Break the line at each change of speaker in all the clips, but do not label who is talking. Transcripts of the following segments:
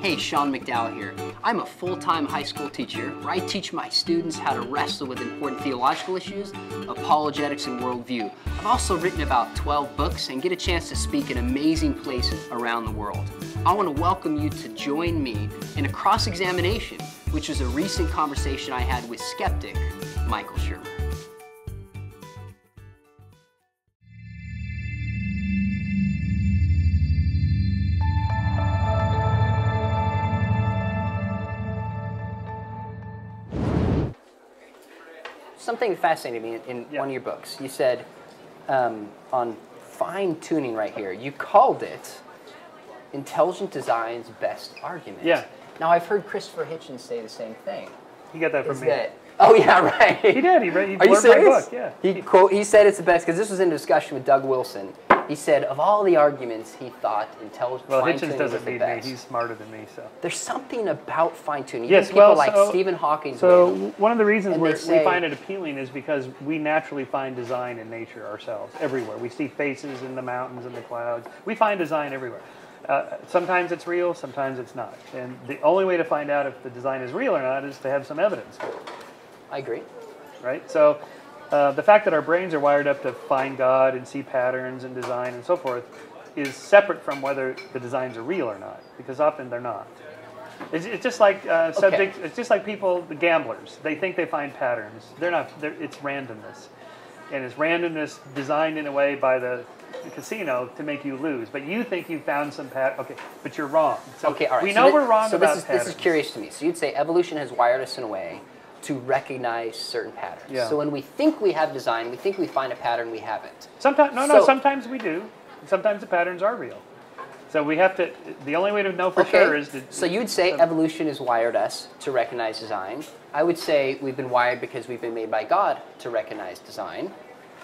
Hey, Sean McDowell here. I'm a full-time high school teacher where I teach my students how to wrestle with important theological issues, apologetics, and worldview. I've also written about 12 books and get a chance to speak in amazing places around the world. I want to welcome you to join me in a cross-examination, which was a recent conversation I had with skeptic Michael Shermer. Something fascinated me in one of your books. You said on fine-tuning right here, you called it intelligent design's best argument.
Yeah.
Now, I've heard Christopher Hitchens say the same thing.
He got that from me.
Oh, yeah, right.
He did. He blurred
Are you serious?
my book, yeah.
He said it's the best, because this was in a discussion with Doug Wilson. He said, of all the arguments, he thought intelligent fine-tuning was the best.
Well, Hitchens doesn't need me. He's smarter than me, so.
There's something about fine-tuning.
Yes,
people like Stephen Hawking.
So one of the reasons we find it appealing is because we naturally find design in nature ourselves, everywhere. We see faces in the mountains and the clouds. We find design everywhere. Sometimes it's real, sometimes it's not. And the only way to find out if the design is real or not is to have some evidence for it.
I agree.
Right? So the fact that our brains are wired up to find God and see patterns and design and so forth is separate from whether the designs are real or not, because often they're not. It's just like subjects. It's just like people, the gamblers. They think they find patterns. They're not. It's randomness, and it's randomness designed in a way by the casino to make you lose. But you think you found some pattern. Okay, but you're wrong. So
okay, all right.
We know we're wrong about
This
patterns.
is curious to me. So you'd say evolution has wired us in a way to recognize certain patterns.
Yeah.
So when we think we have design, we think we find a pattern, we haven't.
Sometimes, sometimes we do. Sometimes the patterns are real. So we have to, the only way to know for sure is to...
So you'd say evolution has wired us to recognize design. I would say we've been wired because we've been made by God to recognize design.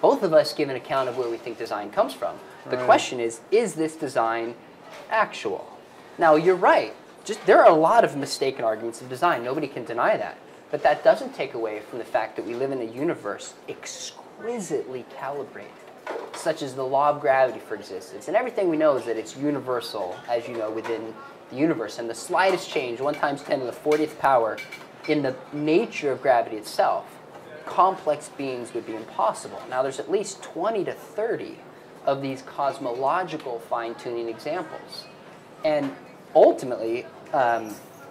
Both of us give an account of where we think design comes from. The question is this design actual? Now, you're right. There are a lot of mistaken arguments of design. Nobody can deny that. But that doesn't take away from the fact that we live in a universe exquisitely calibrated, such as the law of gravity for existence. And everything we know is that it's universal, as you know, within the universe. And the slightest change, 1 times 10 to the 40th power, in the nature of gravity itself, complex beings would be impossible. Now, there's at least 20 to 30 of these cosmological fine-tuning examples. And ultimately,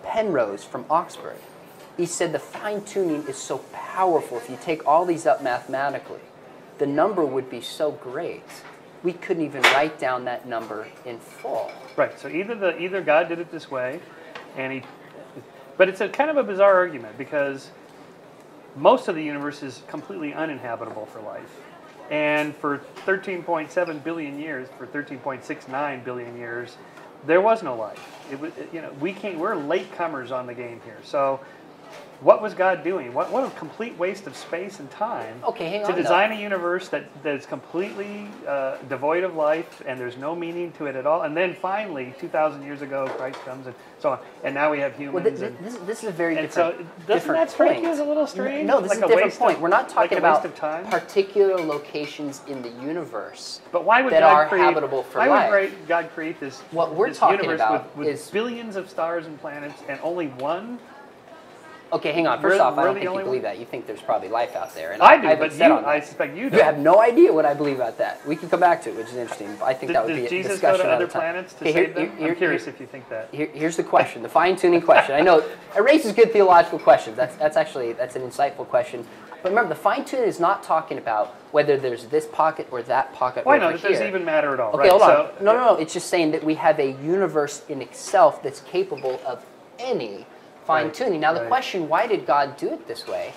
Penrose from Oxford, he said the fine-tuning is so powerful. If you take all these up mathematically, the number would be so great, we couldn't even write down that number in full.
Right. So either God did it this way, but it's a kind of a bizarre argument because most of the universe is completely uninhabitable for life, and for 13.7 billion years, for 13.69 billion years, there was no life. It was, we're latecomers on the game here. So what was God doing? What a complete waste of space and time to design a universe that's completely devoid of life and there's no meaning to it at all. And then finally, 2,000 years ago, Christ comes and so on. And now we have humans.
Well, this is a very different
point. So doesn't that strike you as a little strange?
No, this is a different point. We're not talking about particular locations in the universe that are habitable for life.
Why would God create this universe with billions of stars and planets and only one?
Okay, hang on. First off, I don't think you believe that. You think there's probably life out there. And
I do, but I suspect you don't.
You have no idea what I believe about that. We can come back to it, which is interesting. I think that would be a discussion.
Does Jesus go to other planets to save them? I'm curious if you think that.
Here's the question, the fine-tuning question. I know it raises good theological questions. That's an insightful question. But remember, the fine-tuning is not talking about whether there's this pocket or that pocket over here.
Why not? It doesn't even matter at all.
Okay, hold on. No. It's just saying that we have a universe in itself that's capable of any fine-tuning. Now the question, why did God do it this way?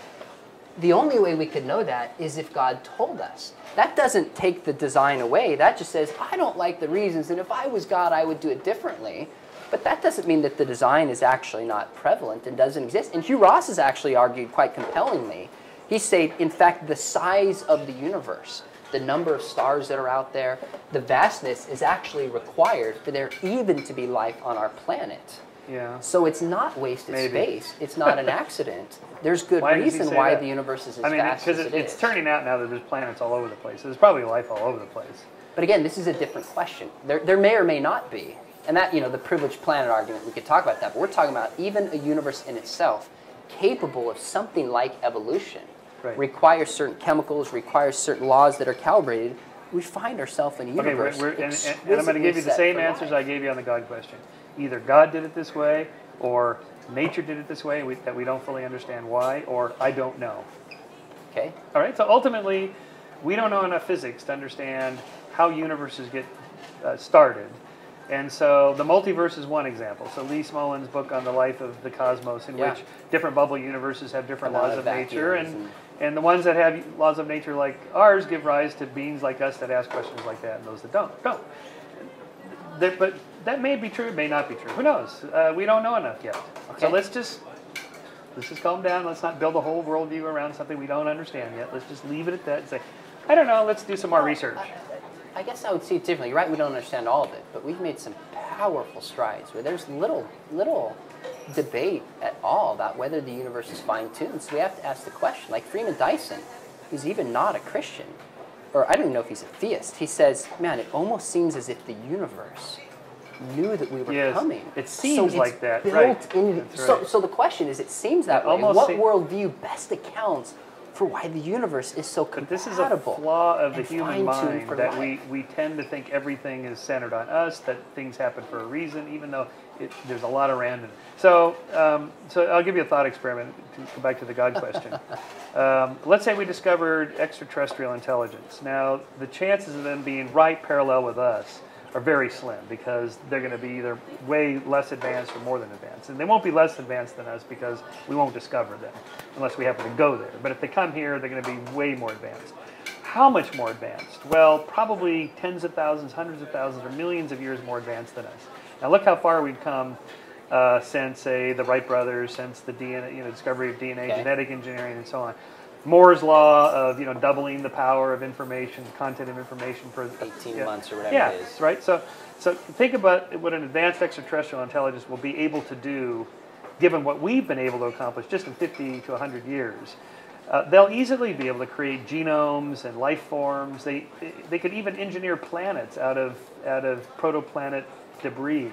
The only way we could know that is if God told us. That doesn't take the design away. That just says, I don't like the reasons, and if I was God, I would do it differently. But that doesn't mean that the design is actually not prevalent and doesn't exist. And Hugh Ross has actually argued quite compellingly. He said, in fact, the size of the universe, the number of stars that are out there, the vastness is actually required for there even to be life on our planet.
Yeah.
So it's not wasted space. It's not an accident. There's good reason why the universe is as vast as it is.
Because it's turning out now that there's planets all over the place. There's probably life all over the place.
But again, this is a different question. There may or may not be. And that, the privileged planet argument, we could talk about that, but we're talking about even a universe in itself capable of something like evolution, requires certain chemicals, requires certain laws that are calibrated. We find ourselves in a universe.
Okay, and I'm going to give you the same answers I gave you on the God question. Either God did it this way, or nature did it this way, that we don't fully understand why, or I don't know.
Okay.
All right, so ultimately, we don't know enough physics to understand how universes get started. And so the multiverse is one example. So Lee Smolin's book on the life of the cosmos, in which different bubble universes have different laws of nature, and the ones that have laws of nature like ours give rise to beings like us that ask questions like that, and those that don't. But that may be true, it may not be true. Who knows? We don't know enough yet. Okay. So let's just calm down. Let's not build a whole worldview around something we don't understand yet. Let's just leave it at that and say, I don't know, let's do some more research.
I guess I would see it differently. You're right, we don't understand all of it, but we've made some powerful strides where there's little debate at all about whether the universe is fine-tuned. So we have to ask the question. Like Freeman Dyson, who's even not a Christian, or I don't even know if he's a theist, he says, man, it almost seems as if the universe knew that we were coming.
It seems like that,
So the question is, it seems that way. What worldview best accounts for why the universe is so compatible?
But this is a flaw of the human mind, that we tend to think everything is centered on us, that things happen for a reason, even though there's a lot of random. So I'll give you a thought experiment to go back to the God question. Let's say we discovered extraterrestrial intelligence. Now, the chances of them being right parallel with us are very slim, because they're going to be either way less advanced or more than advanced. And they won't be less advanced than us because we won't discover them unless we happen to go there. But if they come here, they're going to be way more advanced. How much more advanced? Well, probably tens of thousands, hundreds of thousands, or millions of years more advanced than us. Now look how far we've come since, say, the Wright brothers, since the DNA, discovery of DNA, genetic engineering, and so on. Moore's law of doubling the power of information, content of information for
18 months or whatever it is.
Right. So think about what an advanced extraterrestrial intelligence will be able to do, given what we've been able to accomplish just in 50 to 100 years. They'll easily be able to create genomes and life forms. They could even engineer planets out of protoplanet debris.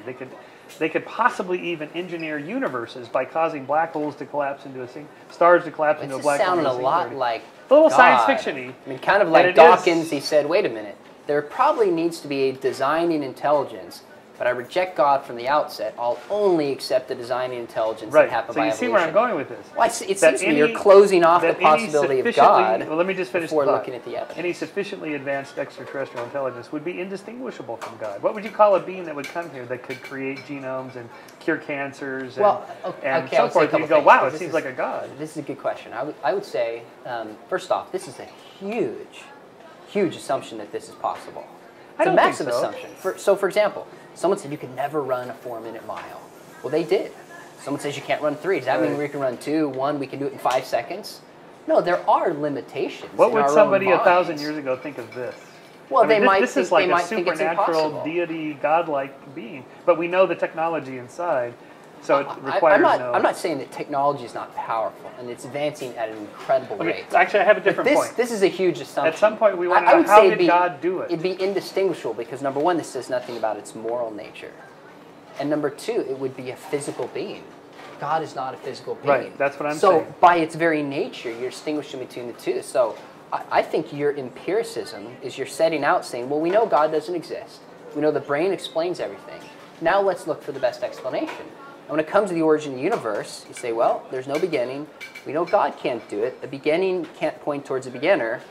They could possibly even engineer universes by causing black holes to collapse into stars to collapse into a black hole.
It sounded a lot like
a little
God.
Science fiction-y.
I mean, kind of like Dawkins. He said, "Wait a minute. There probably needs to be a designing intelligence, but I reject God from the outset. I'll only accept the designing intelligence that happened by evolution."
So you see where I'm going with this?
Well, it seems to me you're closing off the possibility of God.
Well, let me just finish
before looking at the evidence.
Any sufficiently advanced extraterrestrial intelligence would be indistinguishable from God. What would you call a being that would come here that could create genomes and cure cancers and so forth? You go, wow, it seems like a God.
This is a good question. I would say, first off, this is a huge assumption that this is possible. It's a massive assumption. For example, someone said you could never run a 4-minute mile. Well, they did. Someone says you can't run 3. Does that mean we can run 2, 1, we can do it in 5 seconds? No, there are limitations.
What would somebody 1,000 years ago think of this?
Well,
this is like a supernatural deity, godlike being. But we know the technology inside, so it requires
I'm not saying that technology is not powerful, and it's advancing at an incredible rate.
Actually, I have a different point.
This is a huge assumption.
At some point, we want to know, how did God do it?
It'd be indistinguishable, because number one, this says nothing about its moral nature. And number two, it would be a physical being. God is not a physical being.
Right, that's what I'm saying.
So by its very nature, you're distinguishing between the two. So I think your empiricism is you're setting out saying, well, we know God doesn't exist. We know the brain explains everything. Now let's look for the best explanation. And when it comes to the origin of the universe, you say, well, there's no beginning. We know God can't do it. The beginning can't point towards a beginner.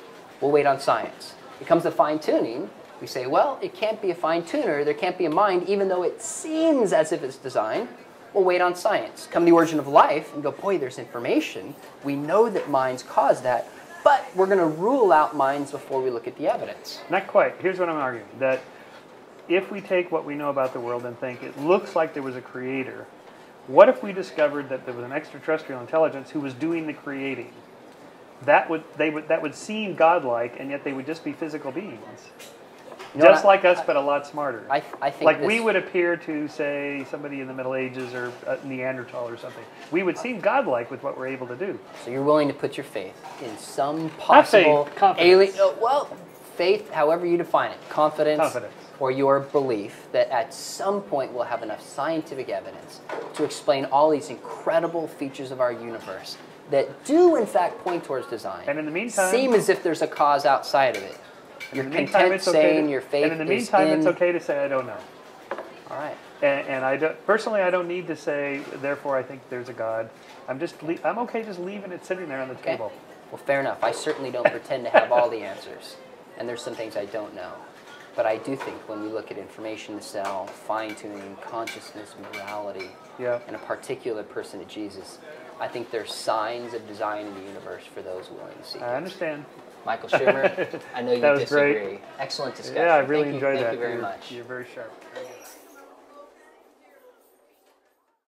We'll wait on science. It comes to fine-tuning. We say, well, it can't be a fine-tuner. There can't be a mind, even though it seems as if it's designed. We'll wait on science. Come to the origin of life and go, boy, there's information. We know that minds cause that, but we're going to rule out minds before we look at the evidence.
Not quite. Here's what I'm arguing. That if we take what we know about the world and think it looks like there was a creator, what if we discovered that there was an extraterrestrial intelligence who was doing the creating? That would seem godlike, and yet they would just be physical beings. Just like us, but a lot smarter.
I think
like we would appear to, say, somebody in the Middle Ages or a Neanderthal or something. We would seem godlike with what we're able to do.
So you're willing to put your faith in some possible
alien...
well, faith, however you define it. Confidence. or your belief that at some point we'll have enough scientific evidence to explain all these incredible features of our universe that do in fact point towards design,
And in the meantime,
seem as if there's a cause outside of it. You're
in the meantime,
content
it's okay
saying
to,
your faith
and in the
is
meantime,
in...
it's okay to say I don't know.
All right.
And I don't, personally, I don't need to say, therefore, I think there's a God. I'm okay just leaving it sitting there on the table.
Well, fair enough. I certainly don't pretend to have all the answers, and there's some things I don't know. But I do think when we look at information in the cell, fine-tuning, consciousness, morality, and a particular person of Jesus, I think there's signs of design in the universe for those willing to seek it.
I understand.
Michael Schumer, I know you
That was
disagree.
great.
Excellent discussion.
Yeah, I really enjoyed that.
Thank you very much.
You're very sharp.